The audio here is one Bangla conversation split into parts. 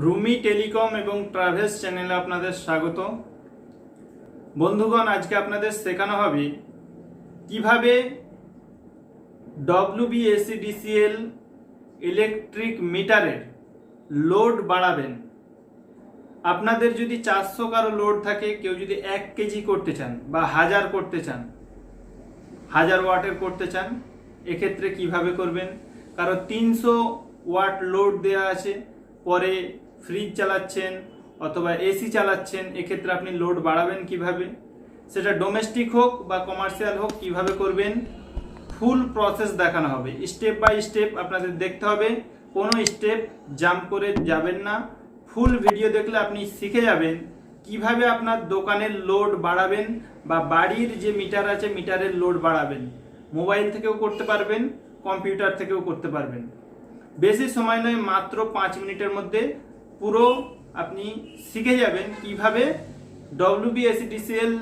রুমি টেলিকম এবং ট্রাভেলস চ্যানেলে আপনাদের স্বাগত। বন্ধুগণ, আজকে আপনাদের শেখানো হবে কিভাবে WBACDCL ইলেকট্রিক মিটারের লোড বাড়াবেন। আপনাদের যদি 400 কারো লোড থাকে, কেউ যদি 1 কেজি করতে চান বা 1000 করতে চান, 1000 ওয়াটের করতে চান, এক্ষেত্রে কিভাবে করবেন। কারো 300 ওয়াট লোড দেওয়া আছে, পরে ফ্রিজ চালাচ্ছেন অথবা এসি চালাচ্ছেন, এক্ষেত্রে আপনি লোড বাড়াবেন কিভাবে, সেটা ডোমেস্টিক হোক বা কমার্শিয়াল হোক, কিভাবে করবেন ফুল প্রসেস দেখানো হবে। স্টেপ বাই স্টেপ আপনাদের দেখতে হবে, কোনো স্টেপ জাম্প করে যাবেন না। ফুল ভিডিও দেখলে আপনি শিখে যাবেন কিভাবে আপনার দোকানের লোড বাড়াবেন বা বাড়ির যে মিটার আছে মিটারের লোড বাড়াবেন। মোবাইল থেকেও করতে পারবেন, কম্পিউটার থেকেও করতে পারবেন। বেশি সময় নয়, মাত্র 5 মিনিটের মধ্যে পুরো আপনি শিখে যাবেন কিভাবে WBACDCL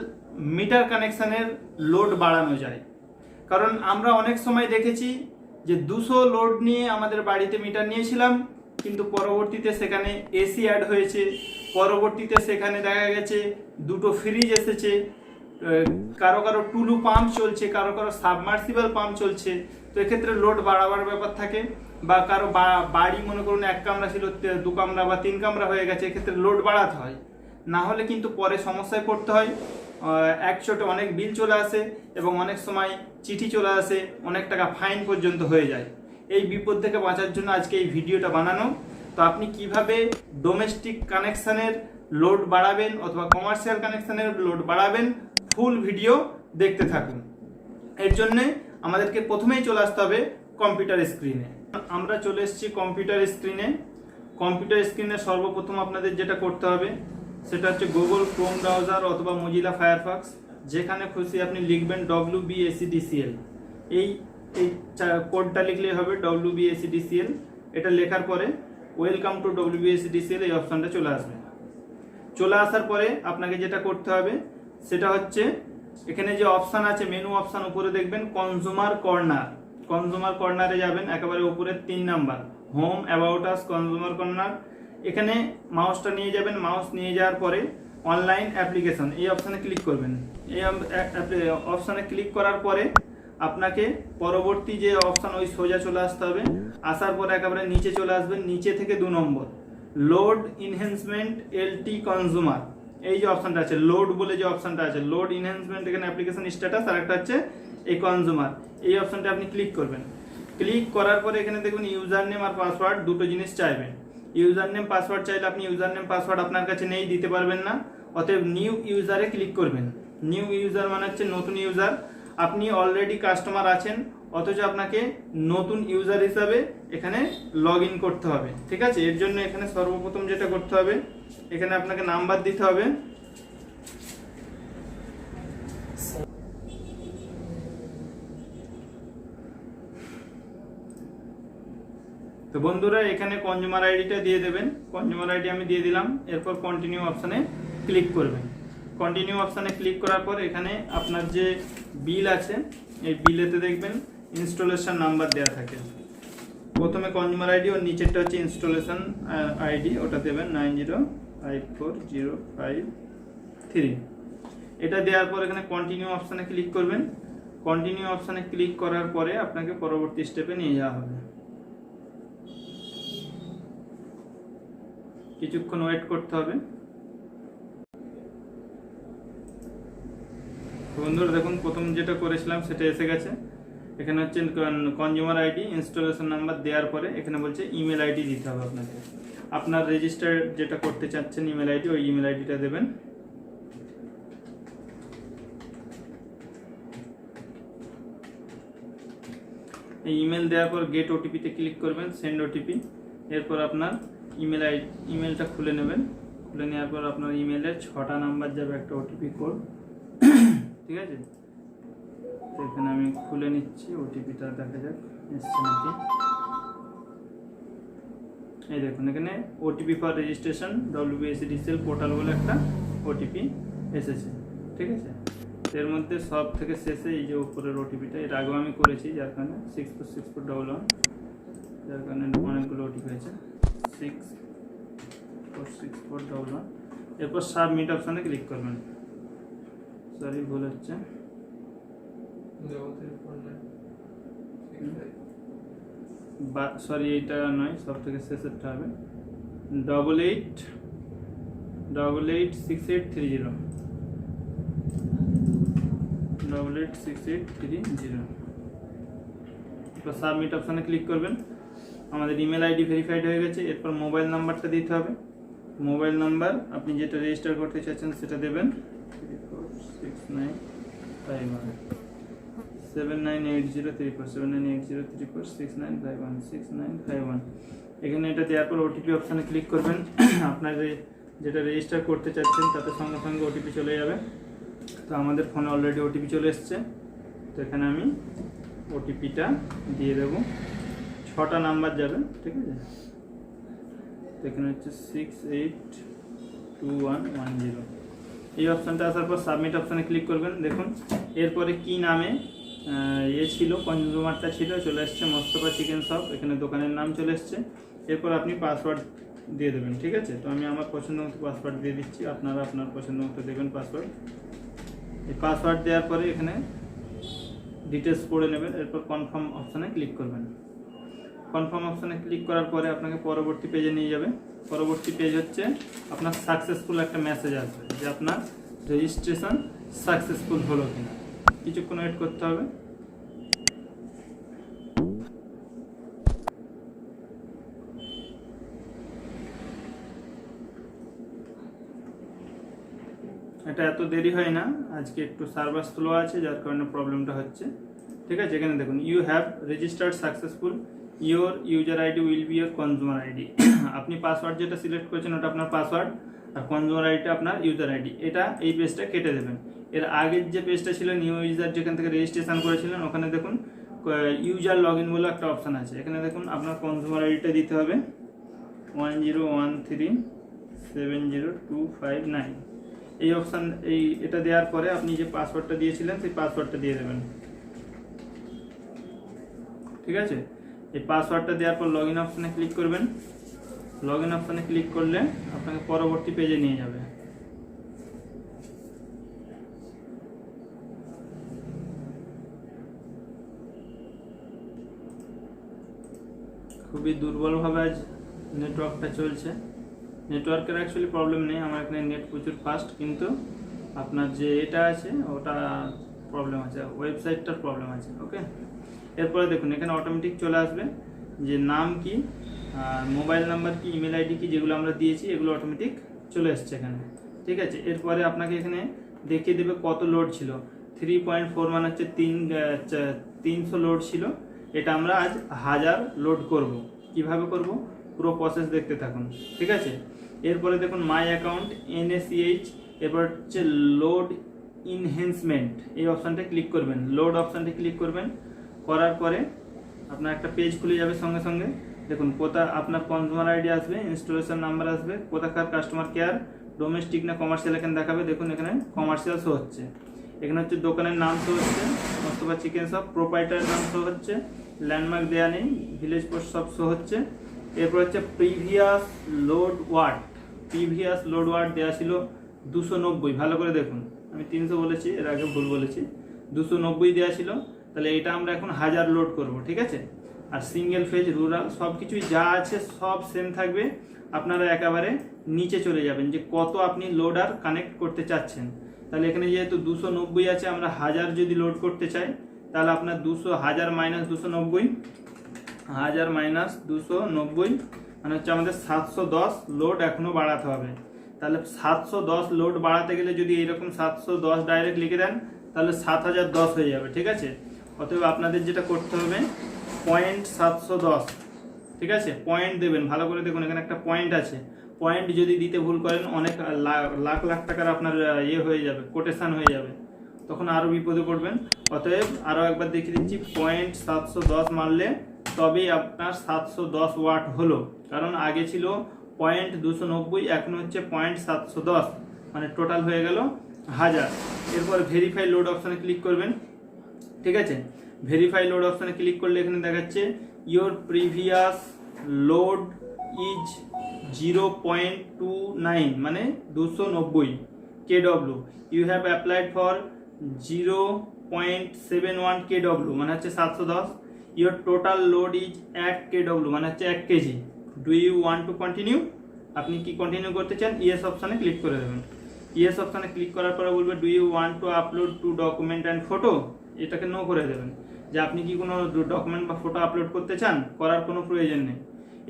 মিটার কানেকশানের লোড বাড়ানো যায়। কারণ আমরা অনেক সময় দেখেছি যে 200 লোড নিয়ে আমাদের বাড়িতে মিটার নিয়েছিলাম, কিন্তু পরবর্তীতে সেখানে এসি অ্যাড হয়েছে, পরবর্তীতে সেখানে দেখা গেছে দুটো ফ্রিজ এসেছে, কারো কারো টুলু পাম্প চলছে, কারো কারো সাবমার্সিবল পাম্প চলছে। তো এক্ষেত্রে লোড বাড়াবার ব্যাপার থাকে। বা কারো বাড়ি মনে করুন 1 কামরা ছিল 2 কামরা বা 3 কামরা হয়ে গেছে, এক্ষেত্রে লোড বাড়াতে হয়, না হলে কিন্তু পরে সমস্যায় পড়তে হয়। একচোটে অনেক বিল চলে আসে এবং অনেক সময় চিঠি চলে আসে, অনেক টাকা ফাইন পর্যন্ত হয়ে যায়। এই বিপদ থেকে বাঁচার জন্য আজকে এই ভিডিওটা বানানো। তো আপনি কিভাবে ডোমেস্টিক কানেকশানের লোড বাড়াবেন অথবা কমার্শিয়াল কানেকশানের লোড বাড়াবেন, ফুল ভিডিও দেখতে থাকুন। এর জন্যে আমাদেরকে প্রথমেই চলে আসতে হবে কম্পিউটার স্ক্রিনে। আমরা চলে এসেছি কম্পিউটার স্ক্রিনে। কম্পিউটার স্ক্রিনে সর্বপ্রথম আপনাদের যেটা করতে হবে সেটা হচ্ছে গুগল ক্রোম ব্রাউজার অথবা মজিলা ফায়ারফক্স, যেখানে খুশি আপনি লিখবেন WBACDCL। এই কোডটা লিখলেই হবে WBACDCL। এটা লেখার পরে ওয়েলকাম টু WBACDCL এই অপশানটা চলে আসবে। চলে আসার পরে আপনাকে যেটা করতে হবে সেটা হচ্ছে এখানে যে অপশান আছে, মেনু অপশান উপরে দেখবেন কনজিউমার কর্নার। কনজিউমার কর্নারে যাবেন, একেবারে উপরে 3 number home about us consumer corner. এখানে মাউসটা নিয়ে যাবেন, মাউস নিয়ে যাওয়ার পরে অনলাইন অ্যাপ্লিকেশন এই অপশানে ক্লিক করবেন। এই অপশানে ক্লিক করার পরে আপনাকে পরবর্তী যে অপশান ওই সোজা চলে আসতে হবে। আসার পরে একেবারে নিচে চলে আসবেন, নিচে থেকে 2 নম্বর লোড ইনহ্যান্সমেন্ট LT কনজিউমার। এই যে অপশানটা আছে লোড বলে, যে অপশানটা আছে লোড ইনহ্যান্সমেন্ট, এখানে অ্যাপ্লিকেশন স্ট্যাটাস, আর একটা হচ্ছে এই কনজিউমার। এই অপশানটা আপনি ক্লিক করবেন। ক্লিক করার পরে এখানে দেখুন ইউজার নেম আর পাসওয়ার্ড দুটো জিনিস চাইবেন। ইউজার নেম পাসওয়ার্ড চাইলে আপনি ইউজার নেম পাসওয়ার্ড আপনার কাছে নেই, দিতে পারবেন না, অতএব নিউ ইউজারে ক্লিক করবেন। নিউ ইউজার মানে হচ্ছে নতুন ইউজার। আপনি অলরেডি কাস্টমার আছেন, অথচ আপনাকে নতুন ইউজার হিসাবে এখানে লগ ইন করতে হবে। ঠিক আছে, এর জন্য এখানে সর্বপ্রথম যেটা করতে হবে, এখানে আপনাকে নাম্বার দিতে হবে। তো বন্ধুরা, এখানে কনজিউমার আইডিটা দিয়ে দেবেন। কনজিউমার আইডি আমি দিয়ে দিলাম। এরপর কন্টিনিউ অপশানে ক্লিক করবেন। কন্টিনিউ অপশানে ক্লিক করার পর এখানে আপনার যে বিল আছে, এই বিলেতে দেখবেন ইনস্টলেশন নাম্বার দেওয়া থাকে। প্রথমে কনজিউমার আইডি, ওর নিচেরটা হচ্ছে ইনস্টলেশন আইডি, ওটা দেবেন 9054053। এটা দেওয়ার পর এখানে কন্টিনিউ অপশানে ক্লিক করবেন। কন্টিনিউ অপশানে ক্লিক করার পরে আপনাকে পরবর্তী স্টেপে নিয়ে যাওয়া হবে। কিছুক্ষণ ওয়েট করতে হবে। বন্ধুরা দেখুন, প্রথম যেটা করেছিলাম সেটা এসে গেছে। এখানে হচ্ছে কনজিউমার আইডি, ইনস্টলেশন নাম্বার দেওয়ার পরে এখানে বলছে ইমেল আইডি দিতে হবে আপনাকে। আপনার রেজিস্টার যেটা করতে চাচ্ছেন ইমেল আইডি, ওই ইমেল আইডিটা দেবেন। এই ইমেল দেওয়ার পর গেট ওটিপিতে ক্লিক করবেন, সেন্ড ওটিপি। এরপর আপনার ইমেলটা খুলে নেবেন। খুলে নেওয়ার পর আপনার ইমেলের 6টা নাম্বার যাবে একটা ওটিপি কোড। ঠিক আছে, তো এখানে আমি খুলে নিচ্ছি, ওটিপিটা দেখা যাক এসছে নাকি। এই দেখুন, এখানে OTP for registration WBACDCL portal বলে একটা ওটিপি এসেছে। ঠিক আছে, এর মধ্যে সব থেকে শেষে এই যে উপরের ওটিপিটা, এর আগেও আমি করেছি, যার কারণে 646411, যার কারণে অনেকগুলো ওটিপি হয়েছে। 6 346411। এরপর সাবমিট অপশানে ক্লিক করবেন। সরি, ভুল হচ্ছে, সরি এটা নয়, সব থেকে শেষেরটা হবে 88886830 886830। এরপর সাবমিট অপশানে ক্লিক করবেন। আমাদের ইমেল আইডি ভেরিফাইড হয়ে গেছে। এরপর মোবাইল নাম্বারটা দিতে হবে। মোবাইল নাম্বার আপনি যেটা রেজিস্টার করতে চাচ্ছেন সেটা দেবেন, 798034 এখানে এটা দেওয়ার পর ওটিপি অপশানে ক্লিক করবেন। আপনার যেটা রেজিস্টার করতে চাচ্ছেন তাতে সঙ্গে সঙ্গে ওটিপি চলে যাবে। তো আমাদের ফোনে অলরেডি ওটিপি চলে এসছে, তো এখানে আমি ওটিপিটা দিয়ে দেবো। 6টা নাম্বার যাবে, ঠিক আছে। তো এখানে হচ্ছে 682110। এই অপশানটা আসার পর সাবমিট অপশানে ক্লিক করবেন। দেখুন এরপরে কি নামে ছিল, কনজিউমারটা ছিল, চলে এসছে মোস্তফা চিকেন শপ, এখানে দোকানের নাম চলে এসছে। এরপর আপনি পাসওয়ার্ড দিয়ে দেবেন, ঠিক আছে। তো আমি আমার পছন্দ মতো পাসওয়ার্ড দিয়ে দিচ্ছি, আপনারা আপনার পছন্দ মতো দেবেন পাসওয়ার্ড। এই পাসওয়ার্ড দেওয়ার পরে এখানে ডিটেলস পড়ে নেবেন। এরপর কনফার্ম অপশানে ক্লিক করবেন। কনফার্ম অপশানে ক্লিক করার পরে আপনাকে পরবর্তী পেজে নিয়ে যাবে। পরবর্তী পেজ হচ্ছে আপনার সাকসেসফুল একটা মেসেজ আসবে যে আপনার রেজিস্ট্রেশন সাকসেসফুল হলো কিনা। কিছুক্ষণ ওয়েট করতে হবে। এটা এত দেরি হয় না, আজকে একটু সার্ভার স্লো আছে যার কারণে প্রবলেমটা হচ্ছে, ঠিক আছে। এখানে দেখুন you have registered successful, your user ID will be your consumer ID. আপনি পাসওয়ার্ড যেটা সিলেক্ট করেছেন ওটা আপনার পাসওয়ার্ড, আর কনজিউমার আইডিটা আপনার ইউজার আইডি। এটা এই পেজটা কেটে দেবেন। এর আগের যে পেজটা ছিল নিউ ইউজার, যেখান থেকে রেজিস্ট্রেশন করেছিলেন, ওখানে দেখুন ইউজার লগ ইন বলে একটা অপশান আছে। এখানে দেখুন আপনার কনজিউমার আইডিটা দিতে হবে 1013702559। এই অপশান এটা দেওয়ার পরে আপনি যে পাসওয়ার্ডটা দিয়েছিলেন সেই পাসওয়ার্ডটা দিয়ে দেবেন, ঠিক আছে। এই পাসওয়ার্ডটা দেওয়ার পর লগ ইন অপশানে ক্লিক করবেন। লগ ইন অপশানে ক্লিক করলে আপনাকে পরবর্তী পেজে নিয়ে যাবে। খুবই দুর্বলভাবে আজ নেটওয়ার্কটা চলছে। নেটওয়ার্কের অ্যাকচুয়ালি প্রবলেম নেই, আমার এখানে নেট প্রচুর ফাস্ট, কিন্তু আপনার যে এটা আছে ওটা প্রবলেম আছে, ওয়েবসাইটটার প্রবলেম আছে। ওকে, এরপরে দেখুন এখানে অটোমেটিক চলে আসবে যে নাম কি, মোবাইল নাম্বার কি, ইমেল আইডি কি, যেগুলো আমরা দিয়েছি এগুলো অটোমেটিক চলে এসছে এখানে, ঠিক আছে। এরপরে আপনাকে এখানে দেখিয়ে দেবে কত লোড ছিল। 3.4 মানে হচ্ছে 300 লোড ছিল। এটা আমরা আজ 1000 লোড করব। কিভাবে করব পুরো প্রসেস দেখতে থাকুন, ঠিক আছে। এরপরে দেখুন মাই অ্যাকাউন্ট NACH, এরপর হচ্ছে লোড ইনহ্যান্সমেন্ট, এই অপশানটা ক্লিক করবেন। লোড অপশানটা ক্লিক করবেন, করার পরে আপনার একটা পেজ খুলে যাবে সঙ্গে সঙ্গে। দেখুন আপনার কনজিউমার আইডি আসবে, ইনস্টলেশন নাম্বার আসবে, কোথাকার কাস্টমার কেয়ার, ডোমেস্টিক না কমার্শিয়াল এখানে দেখাবে। দেখুন এখানে কমার্শিয়াল শো হচ্ছে। এখানে হচ্ছে দোকানের নাম শো হচ্ছে মোস্তফা চিকেন শপ, প্রোপাইটারের নাম শো হচ্ছে, ল্যান্ডমার্ক দেওয়া নেই, ভিলেজ পোস্ট সব শো হচ্ছে। এরপর হচ্ছে প্রিভিয়াস লোড ওয়ার্ড দেওয়া ছিল 290, ভালো করে দেখুন, আমি 300 বলেছি, এর আগে ভুল বলেছি, 290 দেওয়া ছিল। তাহলে এটা আমরা এখন 1000 লোড করব, ঠিক আছে। আর সিঙ্গেল ফেজ, রুরাল সব কিছুই যা আছে সব সেম থাকবে। আপনারা একেবারে নিচে চলে যাবেন যে কত আপনি লোড আর কানেক্ট করতে চাচ্ছেন। তাহলে এখানে যেহেতু 290 আছে, আমরা 1000 যদি লোড করতে চাই তাহলে আপনার 1000 মাইনাস 290 মানে হচ্ছে আমাদের 710 লোড এখনো বাড়াতে হবে। তাহলে 710 লোড বাড়াতে গেলে যদি এইরকম 710 ডাইরেক্ট লিখে দেন তাহলে 7010 হয়ে যাবে, ঠিক আছে। অতএব আপনাদের যেটা করতে হবে 0.710, ঠিক আছে, পয়েন্ট দেবেন। ভালো করে দেখুন এখানে একটা পয়েন্ট আছে, পয়েন্ট যদি দিতে ভুল করেন অনেক লাখ লাখ টাকার আপনার হয়ে যাবে, কোটেশন হয়ে যাবে, তখন আরও বিপদে পড়বেন। অতএব আরও একবার দেখিয়ে দিচ্ছি, 0.710 মারলে তবেই আপনার 710 ওয়াট হলো। কারণ আগে ছিল 0.290, এখন হচ্ছে 0.710, মানে টোটাল হয়ে গেল 1000। এরপর ভেরিফাই লোড অপশানে ক্লিক করবেন, ঠিক আছে। ভেরিফাই লোড অপশানে ক্লিক করলে এখানে দেখাচ্ছে ইওর প্রিভিয়াস লোড ইজ 0.29 মানে 290 kW, you have applied for 0.71 kW মানে হচ্ছে 710, your total load is 1 kW মানে হচ্ছে 1 KG, do you want to continue, আপনি কি কন্টিনিউ করতে চান, ইয়েস অপশানে ক্লিক করে দেবেন। ইয়েস অপশানে ক্লিক করার পরে বলবে do you want to upload to document and photo, এটাকে নো করে দেবেন যে আপনি কি কোনো ডকুমেন্ট বা ফটো আপলোড করতে চান, করার কোনো প্রয়োজন নেই।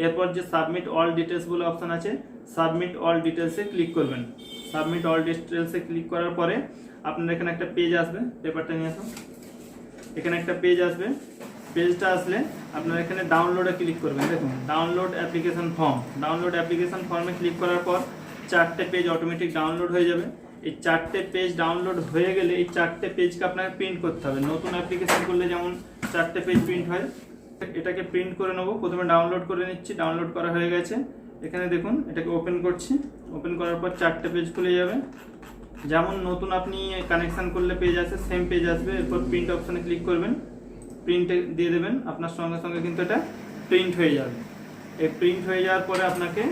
এরপর যে সাবমিট অল ডিটেলস বলে অপশান আছে, সাবমিট অল ডিটেলসে ক্লিক করবেন। সাবমিট অল ডিটেলসে ক্লিক করার পরে আপনার এখানে একটা পেজ আসবে, পেপারটা নিয়ে আসুন, এখানে একটা পেজ আসবে, পেজটা আসলে আপনারা এখানে ডাউনলোডে ক্লিক করবেন। দেখুন download application form, download application ফর্মে ক্লিক করার পর 4টে পেজ অটোমেটিক ডাউনলোড হয়ে যাবে। এই 4টে পেজ ডাউনলোড হয়ে গেলে এই 4টে পেজকে আপনাকে প্রিন্ট করতে হবে। নতুন অ্যাপ্লিকেশন করলে যেমন 4টে পেজ প্রিন্ট হয়, এটাকে প্রিন্ট করে নেবো। প্রথমে ডাউনলোড করে নিচ্ছি, ডাউনলোড করা হয়ে গেছে। এখানে দেখুন এটাকে ওপেন করছি, ওপেন করার পর 4টে পেজ খুলে যাবে। যেমন নতুন আপনি কানেকশান করলে পেজ আসে সেম পেজ আসবে। এরপর প্রিন্ট অপশানে ক্লিক করবেন, প্রিন্টে দিয়ে দেবেন, আপনার সঙ্গে সঙ্গে কিন্তু এটা প্রিন্ট হয়ে যাবে। এই প্রিন্ট হয়ে যাওয়ার পরে আপনাকে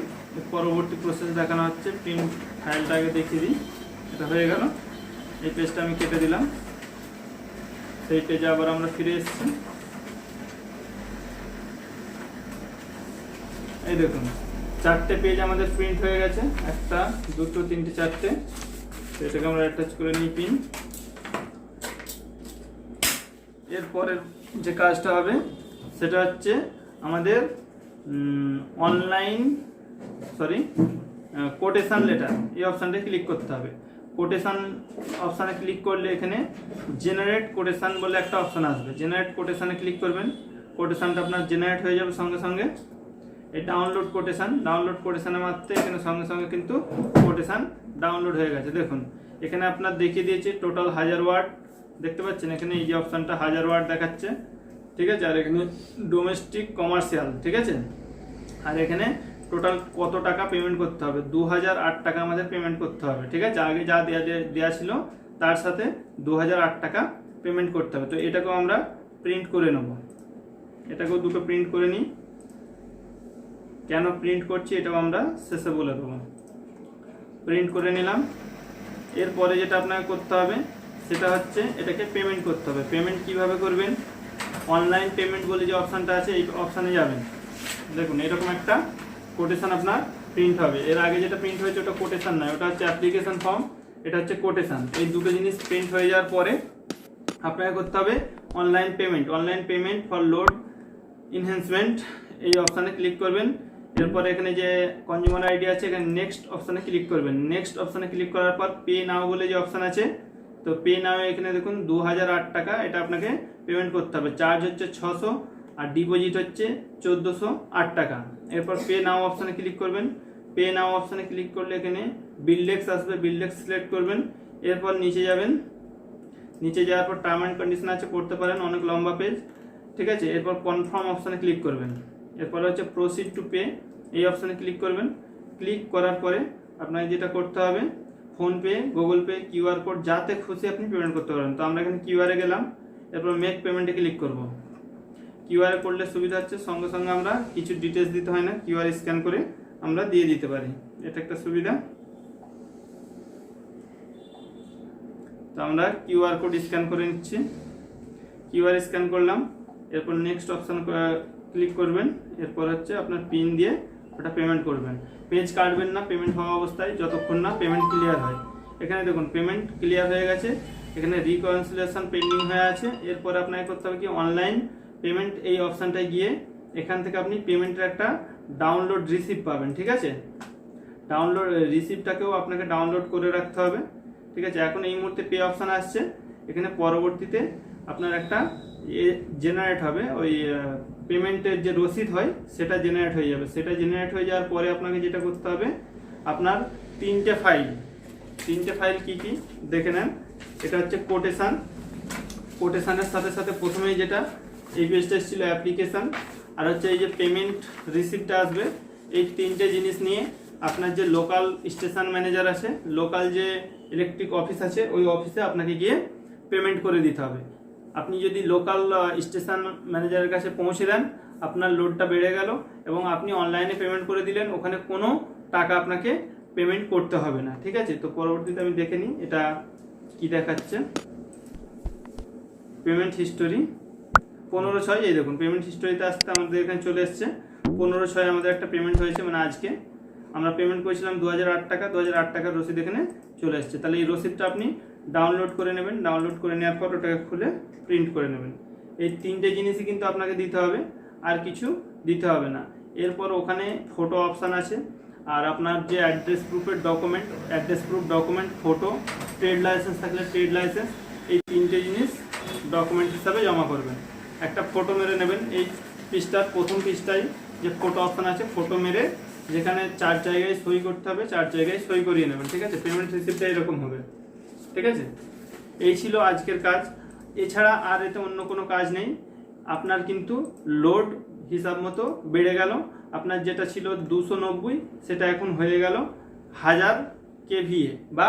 পরবর্তী প্রসেস দেখানো হচ্ছে। প্রিন্ট ফাইলটা আগে দেখিয়ে দিই, এটা হয়ে গেল। এই পেজটা আমি কেটে দিলাম, সেই পেজে আবার আমরা ফিরে এসেছি। এই দেখুন 4টে পেজ আমাদের প্রিন্ট হয়ে গেছে, 1 2 3 4টে। এটাকে আমরা অ্যাটাচ করে নিই পিন। এরপরের যে কাজটা হবে সেটা হচ্ছে আমাদের কোটেশন লেটার, এই অপশানটা ক্লিক করতে হবে। কোটেশন অপশানে ক্লিক করলে এখানে জেনারেট কোটেশন বলে একটা অপশান আসবে, জেনারেট কোটেশনে ক্লিক করবেন। কোটেশনটা আপনার জেনারেট হয়ে যাবে সঙ্গে সঙ্গে। এই ডাউনলোড কোটেশনের মাত্রে এখানে সঙ্গে সঙ্গে কিন্তু কোটেশন ডাউনলোড হয়ে গেছে। দেখুন এখানে আপনার দেখিয়ে দিয়েছে টোটাল 1000 ওয়ার্ড, দেখতে পাচ্ছেন এখানে এই যে অপশানটা 1000 ওয়ার্ড দেখাচ্ছে, ঠিক আছে। আর এখানে ডোমেস্টিক কমার্শিয়াল, ঠিক আছে। আর এখানে টোটাল কত টাকা পেমেন্ট করতে হবে, 2008 টাকা আমাদের পেমেন্ট করতে হবে, ঠিক আছে। আগে যা দেওয়া ছিল তার সাথে 2008 টাকা পেমেন্ট করতে হবে। তো এটাকেও আমরা প্রিন্ট করে নেব, এটাকেও দুটো প্রিন্ট করে নিই। কেন প্রিন্ট করছি এটাও আমরা শেষে বলে দেবো। প্রিন্ট করে নিলাম। এরপরে যেটা আপনাকে করতে হবে সেটা হচ্ছে এটাকে পেমেন্ট করতে হবে। পেমেন্ট কিভাবে করবেন, অনলাইন পেমেন্ট বলে যে অপশানটা আছে এই অপশানে যাবেন। দেখুন এরকম একটা কোটেশন আপনার প্রিন্ট হবে। এর আগে যেটা প্রিন্ট হয়েছে ওটা কোটেশন নয়, ওটা হচ্ছে অ্যাপ্লিকেশন ফর্ম, এটা হচ্ছে কোটেশন। এই দুটো জিনিস প্রিন্ট হয়ে যাওয়ার পরে আপনাকে করতে হবে online payment for load enhancement, এই অপশানে ক্লিক করবেন। এরপরে এখানে যে কনজিউমার আইডি আছে এখানে নেক্সট অপশানে ক্লিক করবেন। নেক্সট অপশানে ক্লিক করার পর পে নাও বলে যে অপশান আছে, তো পে নাও এখানে দেখুন 2008 টাকা এটা আপনাকে পেমেন্ট করতে হবে। চার্জ হচ্ছে 600 আর ডিপোজিট হচ্ছে 1408 টাকা। এরপর পে নাও অপশানে ক্লিক করবেন। পে নাও অপশানে ক্লিক করলে এখানে বিলডেক্স আসবে, বিলডেক্স সিলেক্ট করবেন। এরপর নিচে যাবেন, নিচে যাওয়ার পর টার্ম অ্যান্ড কন্ডিশন আছে, পড়তে পারেন, অনেক লম্বা পেজ, ঠিক আছে। এরপর কনফার্ম অপশানে ক্লিক করবেন। এরপর হচ্ছে প্রসিড টু পে, এই অপশানে ক্লিক করবেন। ক্লিক করার পরে আপনাকে যেটা করতে হবে PhonePe, Google pay, QR code যাতে খুশি আপনি পেমেন্ট করতে পারেন। তো আমরা এখানে কিউআরে গেলাম, এরপর মেক পেমেন্টে ক্লিক করব। কিউআরে করলে সুবিধা হচ্ছে সঙ্গে সঙ্গে আমরা কিছু ডিটেলস দিতে হয় না, কিউআর স্ক্যান করে আমরা দিয়ে দিতে পারি, এটা একটা সুবিধা। তো আমরা কিউআর কোড স্ক্যান করে নিচ্ছি, কিউআর স্ক্যান করলাম। এরপর নেক্সট অপশান ক্লিক করবেন। এরপর হচ্ছে আপনার পিন দিয়ে ওটা পেমেন্ট করবেন। পেজ কাটবেন না পেমেন্ট হওয়া অবস্থায়, যতক্ষণ না পেমেন্ট ক্লিয়ার হয়। এখানে দেখুন পেমেন্ট ক্লিয়ার হয়ে গেছে, এখানে রিকনসিলিয়েশন পেন্ডিং হয়ে আছে। এরপর আপনাকে করতে হবে কি অনলাইন পেমেন্ট, এই অপশানটায় গিয়ে এখান থেকে আপনি পেমেন্টের একটা ডাউনলোড রিসিপ্ট পাবেন, ঠিক আছে। ডাউনলোড রিসিপ্টটাকেও আপনাকে ডাউনলোড করে রাখতে হবে, ঠিক আছে। এখন এই মুহূর্তে পে অপশান আসছে, এখানে পরবর্তীতে আপনার একটা জেনারেট হবে, ওই পেমেন্টের যে রসিদ হয় সেটা জেনারেট হয়ে যাবে। সেটা জেনারেট হয়ে যাওয়ার পরে আপনাকে যেটা করতে হবে আপনার 3টে ফাইল কি কি দেখে নেন। এটা হচ্ছে কোটেশন, কোটেশনের সাথে সাথে প্রথমেই যেটা এই পেজটা ছিল অ্যাপ্লিকেশন, আর হচ্ছে এই যে পেমেন্ট রিসিপ্টটা আসবে। এই 3টে জিনিস নিয়ে আপনার যে লোকাল স্টেশন ম্যানেজার আছে, লোকাল যে ইলেকট্রিক অফিস আছে, ওই অফিসে আপনাকে গিয়ে পেমেন্ট করে দিতে হবে। আপনি যদি লোকাল স্টেশন ম্যানেজারের কাছে পৌঁছে দেন আপনার লোডটা বেড়ে গেল এবং আপনি অনলাইনে পেমেন্ট করে দিলেন, ওখানে কোনো টাকা আপনাকে পেমেন্ট করতে হবে না। ঠিক আছে, তো পরবর্তীতে আমি দেখে নিই এটা কি দেখাচ্ছে। পেমেন্ট হিস্টোরি 15/6, এই দেখুন পেমেন্ট হিস্টোরিতে আসতে আমাদের এখানে চলে এসছে 15/6 আমাদের একটা পেমেন্ট হয়েছে, মানে আজকে আমরা পেমেন্ট করেছিলাম 2008 টাকা, 2008 টাকার রসিদ এখানে চলে এসছে। তাহলে এই রসিদটা আপনি ডাউনলোড করে নেবেন, ডাউনলোড করে নেওয়ার পর ওটাকে খুলে প্রিন্ট করে নেবেন। এই 3টে জিনিসই কিন্তু আপনাকে দিতে হবে, আর কিছু দিতে হবে না। এরপর ওখানে ফটো অপশান আছে, আর আপনার যে অ্যাড্রেস প্রুফের document, address proof document, photo, trade licence থাকলে ট্রেড লাইসেন্স, এই 3টে জিনিস ডকুমেন্ট হিসাবে জমা করবেন। একটা ফটো মেরে নেবেন, এই পৃষ্ঠার প্রথম পৃষ্ঠায় যে ফটো অপশান আছে, ফটো মেরে যেখানে 4 জায়গায় সই করতে হবে 4 জায়গায় সই করিয়ে নেবেন। ঠিক আছে, পেমেন্ট রিসিপ্টটা এরকম হবে। ঠিক আছে, এই ছিল আজকের কাজ। এছাড়া আর এতে অন্য কোনো কাজ নেই। আপনার কিন্তু লোড হিসাব মতো বেড়ে গেল, আপনার যেটা ছিল 290 সেটা এখন হয়ে গেল 1000 kVA বা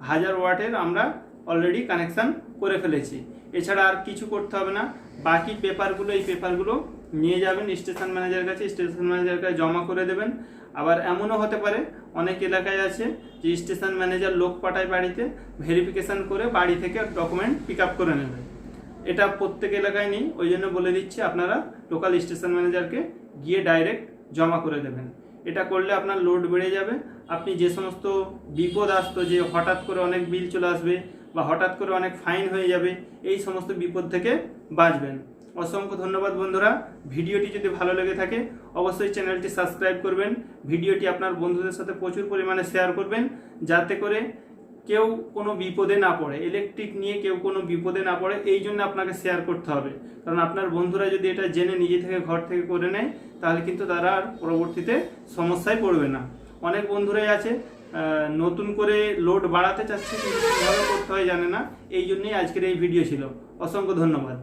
1000 ওয়াটের আমরা অলরেডি কানেকশান করে ফেলেছি। এছাড়া আর কিছু করতে হবে না। বাকি পেপারগুলো, এই পেপারগুলো নিয়ে যাবেন স্টেশন ম্যানেজারের কাছে, স্টেশন ম্যানেজারের কাছে জমা করে দেবেন। আবার এমনও হতে পারে অনেক এলাকায় আছে যে স্টেশন ম্যানেজার লোক পাঠায় বাড়িতে, ভেরিফিকেশান করে বাড়ি থেকে ডকুমেন্ট পিক আপ করে নেবে। এটা প্রত্যেক এলাকায় নেই, ওই জন্য বলে দিচ্ছি আপনারা লোকাল স্টেশন ম্যানেজারকে গিয়ে ডাইরেক্ট জমা করে দেবেন। এটা করলে আপনার লোড বেড়ে যাবে। আপনি যে সমস্ত বিপদ আসতো যে হঠাৎ করে অনেক বিল চলে আসবে বা হঠাৎ করে অনেক ফাইন হয়ে যাবে, এই সমস্ত বিপদ থেকে বাঁচবেন। অসংখ্য ধন্যবাদ বন্ধুরা। ভিডিওটি যদি ভালো লেগে থাকে অবশ্যই চ্যানেলটি সাবস্ক্রাইব করবেন, ভিডিওটি আপনার বন্ধুদের সাথে প্রচুর পরিমাণে শেয়ার করবেন, যাতে করে কেউ কোনো বিপদে না পড়ে, ইলেকট্রিক নিয়ে কেউ কোনো বিপদে না পড়ে। এই জন্য আপনাকে শেয়ার করতে হবে, কারণ আপনার বন্ধুরা যদি এটা জেনে নিজে থেকে ঘর থেকে করে নেয় তাহলে কিন্তু তারা আর পরবর্তীতে সমস্যায় পড়বে না। অনেক বন্ধুরাই আছে নতুন করে লোড বাড়াতে চাচ্ছে কিন্তু কীভাবে করতে হয় জানে না, এই জন্যই আজকের এই ভিডিও ছিল। অসংখ্য ধন্যবাদ।